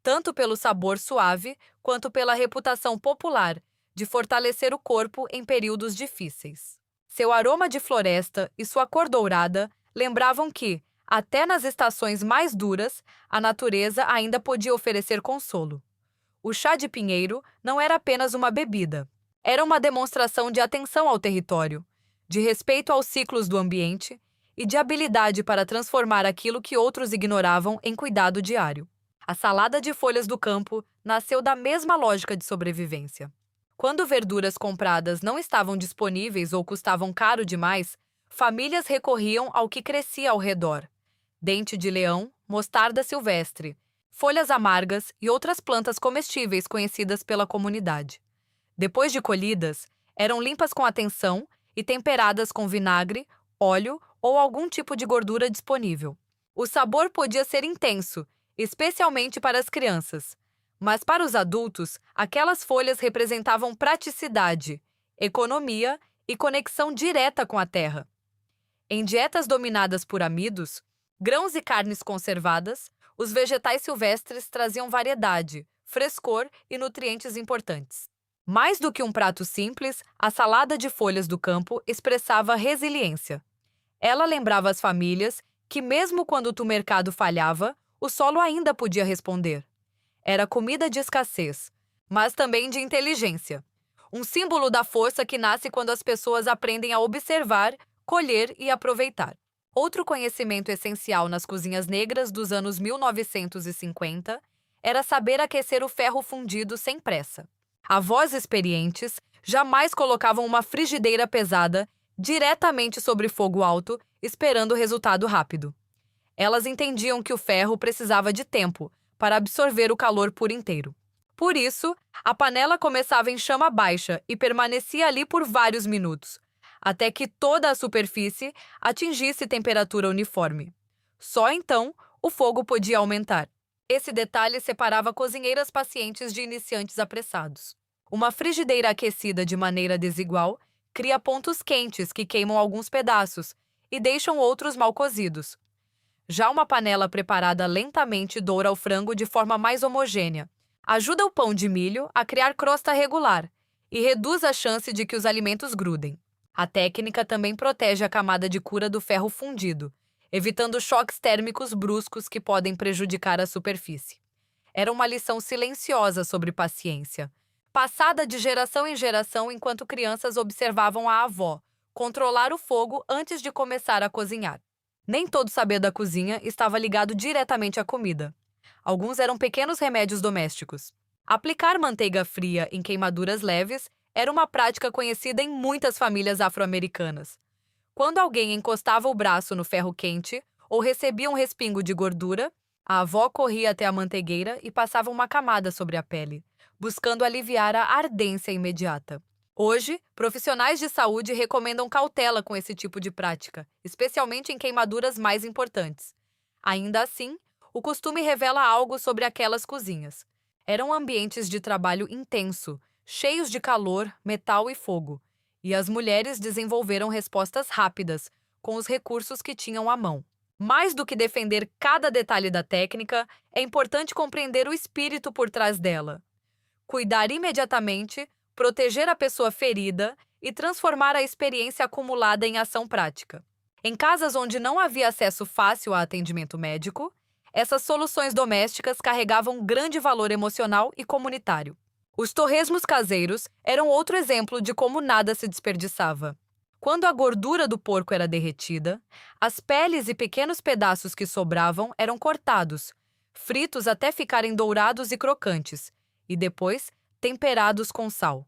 tanto pelo sabor suave quanto pela reputação popular de fortalecer o corpo em períodos difíceis. Seu aroma de floresta e sua cor dourada lembravam que, até nas estações mais duras, a natureza ainda podia oferecer consolo. O chá de pinheiro não era apenas uma bebida. Era uma demonstração de atenção ao território, de respeito aos ciclos do ambiente e de habilidade para transformar aquilo que outros ignoravam em cuidado diário. A salada de folhas do campo nasceu da mesma lógica de sobrevivência. Quando verduras compradas não estavam disponíveis ou custavam caro demais, famílias recorriam ao que crescia ao redor: dente de leão, mostarda silvestre, folhas amargas e outras plantas comestíveis conhecidas pela comunidade. Depois de colhidas, eram limpas com atenção e temperadas com vinagre, óleo ou algum tipo de gordura disponível. O sabor podia ser intenso, especialmente para as crianças. Mas para os adultos, aquelas folhas representavam praticidade, economia e conexão direta com a terra. Em dietas dominadas por amidos, grãos e carnes conservadas, os vegetais silvestres traziam variedade, frescor e nutrientes importantes. Mais do que um prato simples, a salada de folhas do campo expressava resiliência. Ela lembrava as famílias que, mesmo quando o mercado falhava, o solo ainda podia responder. Era comida de escassez, mas também de inteligência. Um símbolo da força que nasce quando as pessoas aprendem a observar, colher e aproveitar. Outro conhecimento essencial nas cozinhas negras dos anos 1950 era saber aquecer o ferro fundido sem pressa. Avós experientes jamais colocavam uma frigideira pesada diretamente sobre fogo alto, esperando o resultado rápido. Elas entendiam que o ferro precisava de tempo para absorver o calor por inteiro. Por isso, a panela começava em chama baixa e permanecia ali por vários minutos, até que toda a superfície atingisse temperatura uniforme. Só então, o fogo podia aumentar. Esse detalhe separava cozinheiras pacientes de iniciantes apressados. Uma frigideira aquecida de maneira desigual cria pontos quentes que queimam alguns pedaços e deixam outros mal cozidos. Já uma panela preparada lentamente doura o frango de forma mais homogênea, ajuda o pão de milho a criar crosta regular e reduz a chance de que os alimentos grudem. A técnica também protege a camada de cura do ferro fundido, evitando choques térmicos bruscos que podem prejudicar a superfície. Era uma lição silenciosa sobre paciência, passada de geração em geração enquanto crianças observavam a avó controlar o fogo antes de começar a cozinhar. Nem todo saber da cozinha estava ligado diretamente à comida. Alguns eram pequenos remédios domésticos. Aplicar manteiga fria em queimaduras leves era uma prática conhecida em muitas famílias afro-americanas. Quando alguém encostava o braço no ferro quente ou recebia um respingo de gordura, a avó corria até a manteigueira e passava uma camada sobre a pele, buscando aliviar a ardência imediata. Hoje, profissionais de saúde recomendam cautela com esse tipo de prática, especialmente em queimaduras mais importantes. Ainda assim, o costume revela algo sobre aquelas cozinhas. Eram ambientes de trabalho intenso, cheios de calor, metal e fogo, e as mulheres desenvolveram respostas rápidas, com os recursos que tinham à mão. Mais do que defender cada detalhe da técnica, é importante compreender o espírito por trás dela. Cuidar imediatamente, proteger a pessoa ferida e transformar a experiência acumulada em ação prática. Em casas onde não havia acesso fácil a atendimento médico, essas soluções domésticas carregavam grande valor emocional e comunitário. Os torresmos caseiros eram outro exemplo de como nada se desperdiçava. Quando a gordura do porco era derretida, as peles e pequenos pedaços que sobravam eram cortados, fritos até ficarem dourados e crocantes, e depois temperados com sal.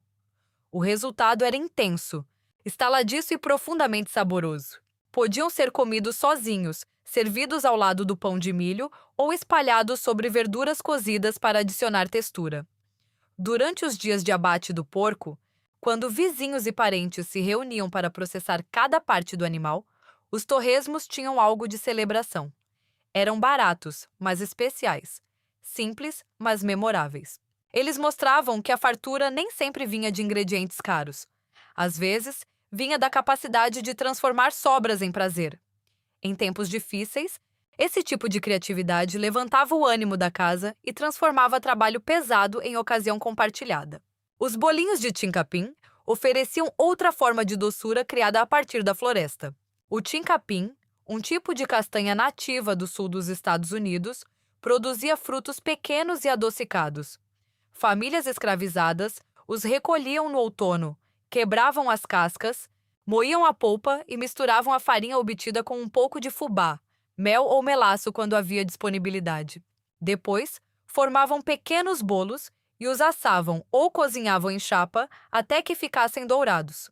O resultado era intenso, estaladiço e profundamente saboroso. Podiam ser comidos sozinhos, servidos ao lado do pão de milho ou espalhados sobre verduras cozidas para adicionar textura. Durante os dias de abate do porco, Quando vizinhos e parentes se reuniam para processar cada parte do animal, os torresmos tinham algo de celebração. Eram baratos, mas especiais. Simples, mas memoráveis. Eles mostravam que a fartura nem sempre vinha de ingredientes caros. Às vezes, vinha da capacidade de transformar sobras em prazer. Em tempos difíceis, esse tipo de criatividade levantava o ânimo da casa e transformava trabalho pesado em ocasião compartilhada. Os bolinhos de chincapim ofereciam outra forma de doçura criada a partir da floresta. O chincapim, um tipo de castanha nativa do sul dos Estados Unidos, produzia frutos pequenos e adocicados. Famílias escravizadas os recolhiam no outono, quebravam as cascas, moíam a polpa e misturavam a farinha obtida com um pouco de fubá, mel ou melaço quando havia disponibilidade. Depois, formavam pequenos bolos e os assavam ou cozinhavam em chapa até que ficassem dourados.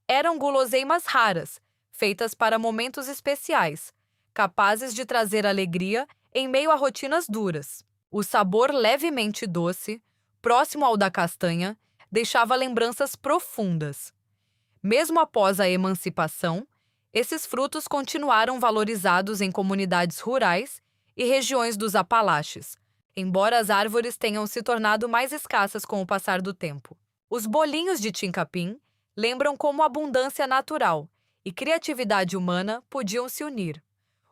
Eram guloseimas raras, feitas para momentos especiais, capazes de trazer alegria em meio a rotinas duras. O sabor levemente doce, próximo ao da castanha, deixava lembranças profundas. Mesmo após a emancipação, esses frutos continuaram valorizados em comunidades rurais e regiões dos Apalaches, embora as árvores tenham se tornado mais escassas com o passar do tempo. Os bolinhos de chincapim lembram como abundância natural e criatividade humana podiam se unir.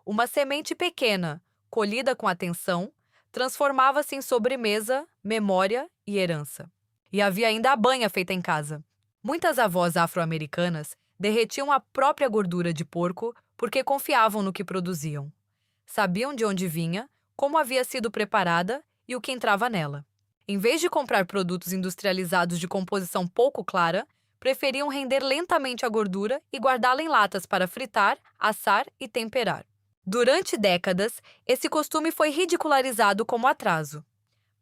Uma semente pequena, colhida com atenção, transformava-se em sobremesa, memória e herança. E havia ainda a banha feita em casa. Muitas avós afro-americanas derretiam a própria gordura de porco porque confiavam no que produziam. Sabiam de onde vinha, como havia sido preparada e o que entrava nela. Em vez de comprar produtos industrializados de composição pouco clara, preferiam render lentamente a gordura e guardá-la em latas para fritar, assar e temperar. Durante décadas, esse costume foi ridicularizado como atraso.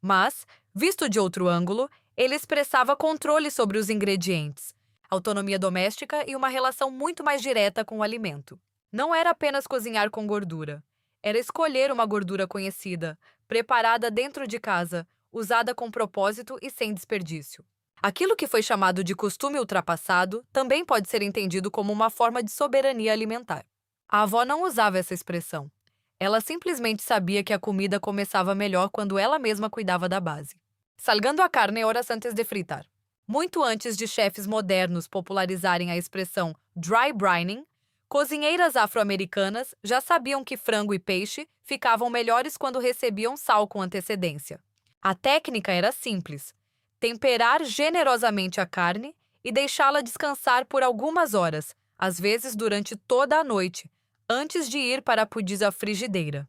Mas, visto de outro ângulo, ele expressava controle sobre os ingredientes, autonomia doméstica e uma relação muito mais direta com o alimento. Não era apenas cozinhar com gordura. Era escolher uma gordura conhecida, preparada dentro de casa, usada com propósito e sem desperdício. Aquilo que foi chamado de costume ultrapassado também pode ser entendido como uma forma de soberania alimentar. A avó não usava essa expressão. Ela simplesmente sabia que a comida começava melhor quando ela mesma cuidava da base. Salgando a carne horas antes de fritar. Muito antes de chefes modernos popularizarem a expressão dry brining, cozinheiras afro-americanas já sabiam que frango e peixe ficavam melhores quando recebiam sal com antecedência. A técnica era simples: temperar generosamente a carne e deixá-la descansar por algumas horas, às vezes durante toda a noite, antes de ir para a pudiza frigideira.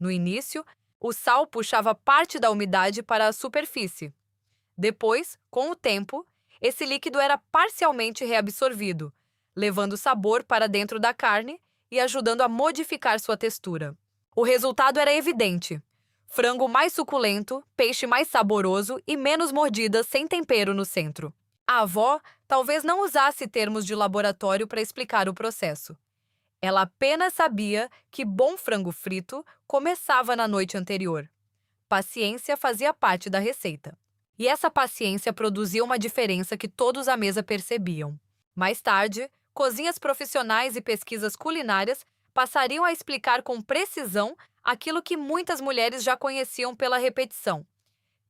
No início, o sal puxava parte da umidade para a superfície. Depois, com o tempo, esse líquido era parcialmente reabsorvido, levando sabor para dentro da carne e ajudando a modificar sua textura. O resultado era evidente: frango mais suculento, peixe mais saboroso e menos mordidas sem tempero no centro. A avó talvez não usasse termos de laboratório para explicar o processo. Ela apenas sabia que bom frango frito começava na noite anterior. Paciência fazia parte da receita. E essa paciência produzia uma diferença que todos à mesa percebiam. Mais tarde, cozinhas profissionais e pesquisas culinárias passariam a explicar com precisão aquilo que muitas mulheres já conheciam pela repetição.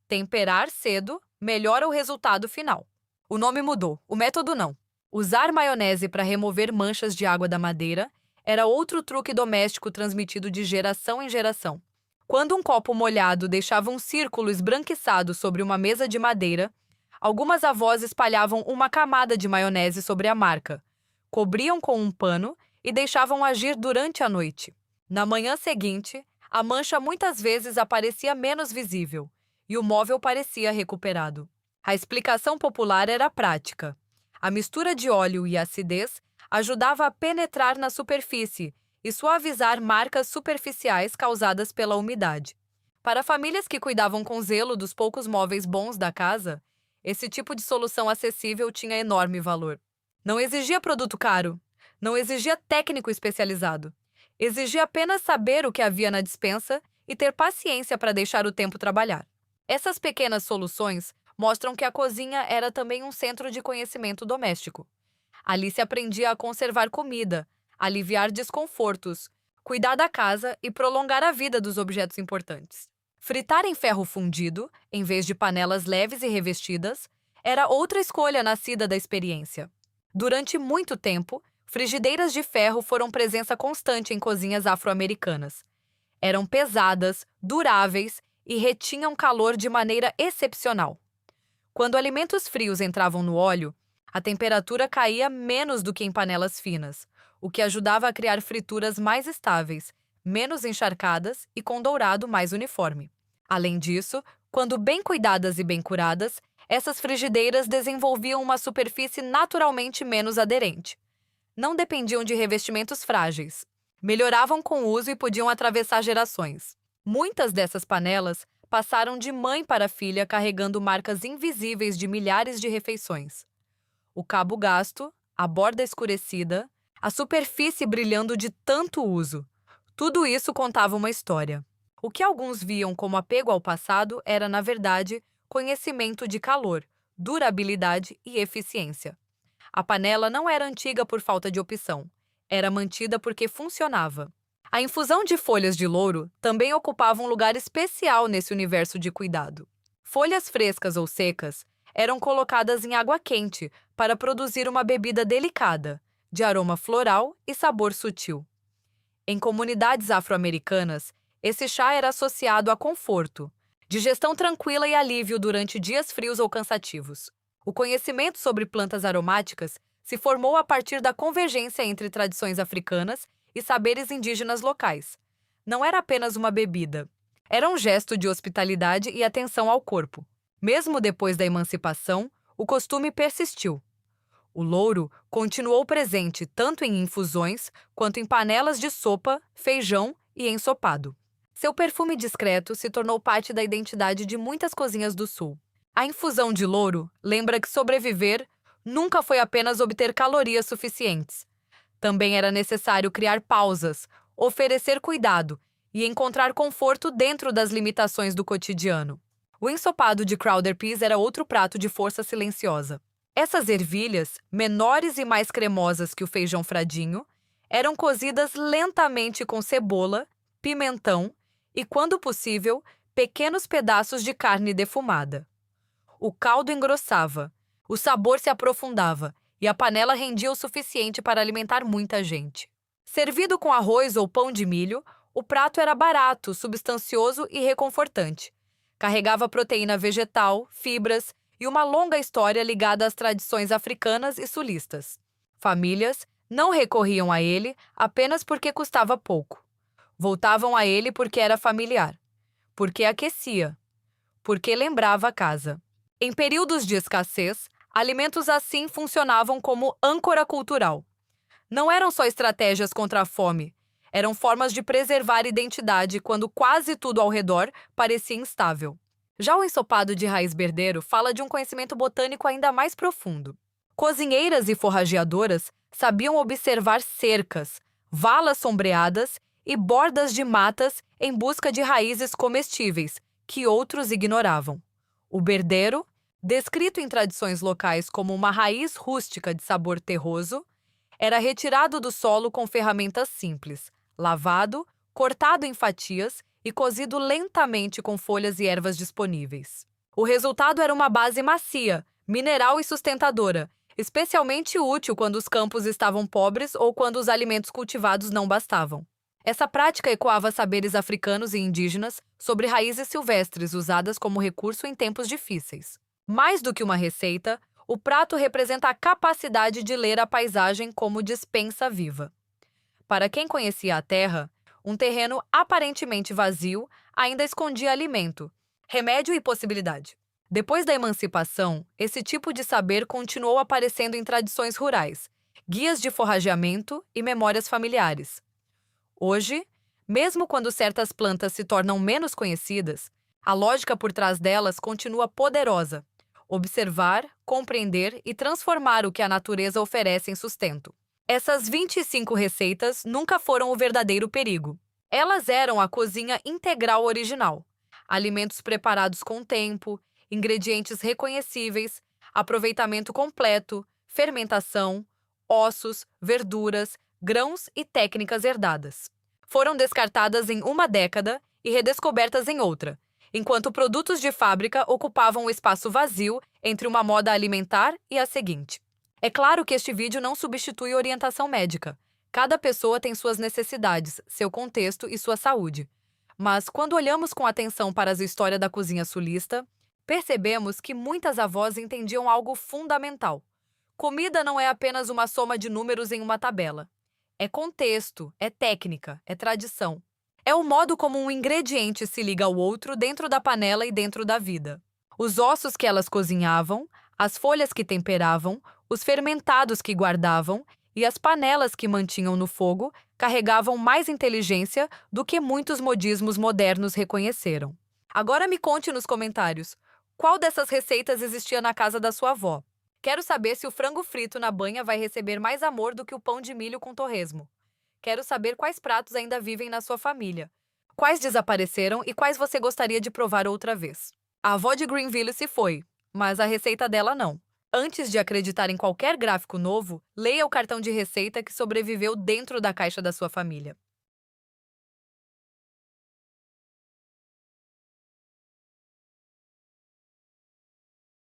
Temperar cedo melhora o resultado final. O nome mudou, o método não. Usar maionese para remover manchas de água da madeira era outro truque doméstico transmitido de geração em geração. Quando um copo molhado deixava um círculo esbranquiçado sobre uma mesa de madeira, algumas avós espalhavam uma camada de maionese sobre a marca, cobriam com um pano e deixavam agir durante a noite. Na manhã seguinte, a mancha muitas vezes aparecia menos visível e o móvel parecia recuperado. A explicação popular era prática. A mistura de óleo e acidez ajudava a penetrar na superfície e suavizar marcas superficiais causadas pela umidade. Para famílias que cuidavam com zelo dos poucos móveis bons da casa, esse tipo de solução acessível tinha enorme valor. Não exigia produto caro, não exigia técnico especializado. Exigia apenas saber o que havia na despensa e ter paciência para deixar o tempo trabalhar. Essas pequenas soluções mostram que a cozinha era também um centro de conhecimento doméstico. Ali se aprendia a conservar comida, aliviar desconfortos, cuidar da casa e prolongar a vida dos objetos importantes. Fritar em ferro fundido, em vez de panelas leves e revestidas, era outra escolha nascida da experiência. Durante muito tempo, frigideiras de ferro foram presença constante em cozinhas afro-americanas. Eram pesadas, duráveis e retinham calor de maneira excepcional. Quando alimentos frios entravam no óleo, a temperatura caía menos do que em panelas finas, o que ajudava a criar frituras mais estáveis, menos encharcadas e com dourado mais uniforme. Além disso, quando bem cuidadas e bem curadas, essas frigideiras desenvolviam uma superfície naturalmente menos aderente. Não dependiam de revestimentos frágeis. Melhoravam com o uso e podiam atravessar gerações. Muitas dessas panelas passaram de mãe para filha carregando marcas invisíveis de milhares de refeições. O cabo gasto, a borda escurecida, a superfície brilhando de tanto uso. Tudo isso contava uma história. O que alguns viam como apego ao passado era, na verdade, conhecimento de calor, durabilidade e eficiência. A panela não era antiga por falta de opção. Era mantida porque funcionava. A infusão de folhas de louro também ocupava um lugar especial nesse universo de cuidado. Folhas frescas ou secas eram colocadas em água quente para produzir uma bebida delicada, de aroma floral e sabor sutil. Em comunidades afro-americanas, esse chá era associado a conforto, digestão tranquila e alívio durante dias frios ou cansativos. O conhecimento sobre plantas aromáticas se formou a partir da convergência entre tradições africanas e saberes indígenas locais. Não era apenas uma bebida. Era um gesto de hospitalidade e atenção ao corpo. Mesmo depois da emancipação, o costume persistiu. O louro continuou presente tanto em infusões quanto em panelas de sopa, feijão e ensopado. Seu perfume discreto se tornou parte da identidade de muitas cozinhas do Sul. A infusão de louro lembra que sobreviver nunca foi apenas obter calorias suficientes. Também era necessário criar pausas, oferecer cuidado e encontrar conforto dentro das limitações do cotidiano. O ensopado de Crowder Peas era outro prato de força silenciosa. Essas ervilhas, menores e mais cremosas que o feijão fradinho, eram cozidas lentamente com cebola, pimentão e, quando possível, pequenos pedaços de carne defumada. O caldo engrossava, o sabor se aprofundava e a panela rendia o suficiente para alimentar muita gente. Servido com arroz ou pão de milho, o prato era barato, substancioso e reconfortante. Carregava proteína vegetal, fibras e uma longa história ligada às tradições africanas e sulistas. Famílias não recorriam a ele apenas porque custava pouco. Voltavam a ele porque era familiar, porque aquecia, porque lembrava a casa. Em períodos de escassez, alimentos assim funcionavam como âncora cultural. Não eram só estratégias contra a fome, eram formas de preservar identidade quando quase tudo ao redor parecia instável. Já o ensopado de raiz berdeiro fala de um conhecimento botânico ainda mais profundo. Cozinheiras e forrageadoras sabiam observar cercas, valas sombreadas e bordas de matas em busca de raízes comestíveis, que outros ignoravam. O berdeiro, descrito em tradições locais como uma raiz rústica de sabor terroso, era retirado do solo com ferramentas simples, lavado, cortado em fatias e cozido lentamente com folhas e ervas disponíveis. O resultado era uma base macia, mineral e sustentadora, especialmente útil quando os campos estavam pobres ou quando os alimentos cultivados não bastavam. Essa prática ecoava saberes africanos e indígenas sobre raízes silvestres usadas como recurso em tempos difíceis. Mais do que uma receita, o prato representa a capacidade de ler a paisagem como despensa viva. Para quem conhecia a terra, um terreno aparentemente vazio ainda escondia alimento, remédio e possibilidade. Depois da emancipação, esse tipo de saber continuou aparecendo em tradições rurais, guias de forrageamento e memórias familiares. Hoje, mesmo quando certas plantas se tornam menos conhecidas, a lógica por trás delas continua poderosa: observar, compreender e transformar o que a natureza oferece em sustento. Essas 25 receitas nunca foram o verdadeiro perigo. Elas eram a cozinha integral original. Alimentos preparados com tempo, ingredientes reconhecíveis, aproveitamento completo, fermentação, ossos, verduras, grãos e técnicas herdadas. Foram descartadas em uma década e redescobertas em outra, enquanto produtos de fábrica ocupavam o espaço vazio entre uma moda alimentar e a seguinte. É claro que este vídeo não substitui orientação médica. Cada pessoa tem suas necessidades, seu contexto e sua saúde. Mas, quando olhamos com atenção para a história da cozinha sulista, percebemos que muitas avós entendiam algo fundamental. Comida não é apenas uma soma de números em uma tabela. É contexto, é técnica, é tradição. É o modo como um ingrediente se liga ao outro dentro da panela e dentro da vida. Os ossos que elas cozinhavam, as folhas que temperavam, os fermentados que guardavam e as panelas que mantinham no fogo carregavam mais inteligência do que muitos modismos modernos reconheceram. Agora me conte nos comentários, qual dessas receitas existia na casa da sua avó? Quero saber se o frango frito na banha vai receber mais amor do que o pão de milho com torresmo. Quero saber quais pratos ainda vivem na sua família. Quais desapareceram e quais você gostaria de provar outra vez? A avó de Greenville se foi, mas a receita dela não. Antes de acreditar em qualquer gráfico novo, leia o cartão de receita que sobreviveu dentro da caixa da sua família.